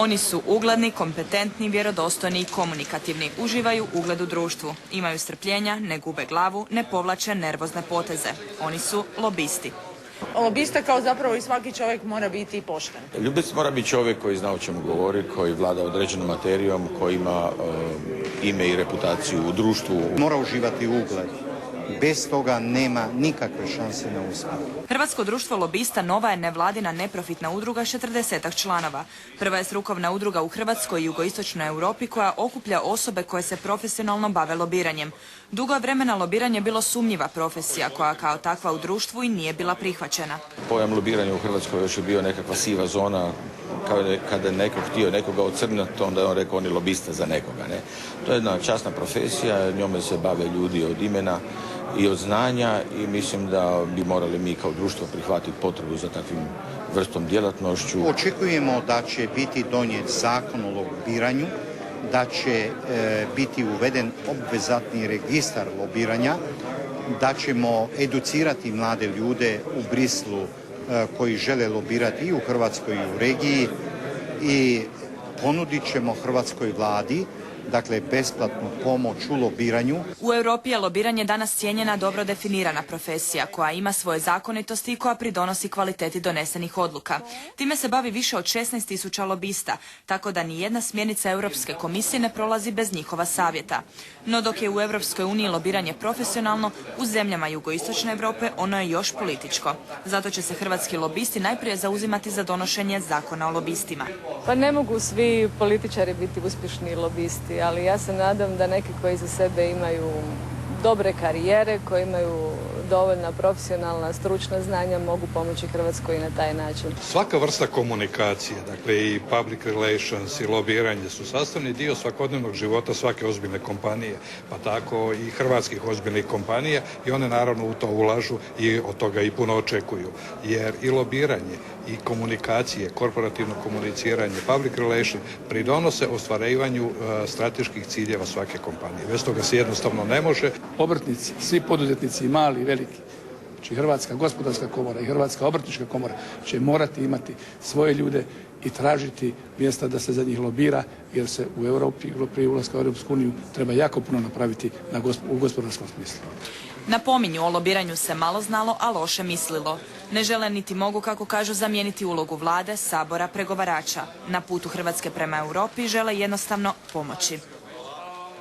Oni su ugledni, kompetentni, vjerodostojni i komunikativni, uživaju ugled u društvu, imaju strpljenja, ne gube glavu, ne povlače nervozne poteze. Oni su lobisti. Lobista kao zapravo i svaki čovjek mora biti pošten. Lobist mora biti čovjek koji zna o čemu govori, koji vlada određenom materijom, koji ima ime i reputaciju u društvu. Mora uživati ugled. Bez toga nema nikakve šanse na uspjeh. Hrvatsko društvo lobista nova je nevladina neprofitna udruga s 40-ak članova. Prva je strukovna udruga u Hrvatskoj i jugoistočnoj Europi koja okuplja osobe koje se profesionalno bave lobiranjem. Dugo je vremena lobiranje bilo sumnjiva profesija koja kao takva u društvu i nije bila prihvaćena. Pojam lobiranja u Hrvatskoj još je bio nekakva siva zona, kada je neko htio nekoga ocrnati, onda je on rekao on je lobista za nekoga. Ne? To je jedna časna profesija, njome se bave ljudi od imena i od znanja i mislim da bi morali mi kao društvo prihvatiti potrebu za takvim vrstom djelatnošću. Očekujemo da će biti donijet zakon o lobiranju, da će biti uveden obvezatni registar lobiranja, da ćemo educirati mlade ljude u Bruxellesu koji žele lobirati i u Hrvatskoj i u regiji i ponudit ćemo hrvatskoj vladi besplatnu pomoć u lobiranju. U Europi je lobiranje danas cijenjena dobro definirana profesija koja ima svoje zakonitosti i koja pridonosi kvaliteti donesenih odluka. Time se bavi više od 16.000 lobista, tako da ni jedna smjernica Europske komisije ne prolazi bez njihova savjeta. No dok je u Europskoj uniji lobiranje profesionalno, u zemljama jugoistočne Europe ono je još političko. Zato će se hrvatski lobisti najprije zauzimati za donošenje zakona o lobistima. Pa ne mogu svi političari biti uspješni lobisti, ali ja se nadam da neki koji za sebe imaju dobre karijere, koji imaju dovoljna profesionalna, stručna znanja, mogu pomoći Hrvatskoj i na taj način. Svaka vrsta komunikacije, dakle i public relations i lobiranje su sastavni dio svakodnevnog života svake ozbiljne kompanije, pa tako i hrvatskih ozbiljnih kompanija i one naravno u to ulažu i od toga i puno očekuju. Jer i lobiranje i komunikacije, korporativno komuniciranje, public relations pridonose ostvarivanju strateških ciljeva svake kompanije. Bez toga se jednostavno ne može. Obrtnici, svi poduzetnici, mali i veliki, znači Hrvatska gospodarska komora i Hrvatska obrtnička komora će morati imati svoje ljude i tražiti mjesta da se za njih lobira, jer se u Europi, prije ulaska u Europsku uniju, treba jako puno napraviti u gospodarskom smislu. Napominju, o lobiranju se malo znalo, a loše mislilo. Ne žele niti mogu, kako kažu, zamijeniti ulogu vlade, sabora, pregovarača. Na putu Hrvatske prema Europi žele jednostavno pomoći.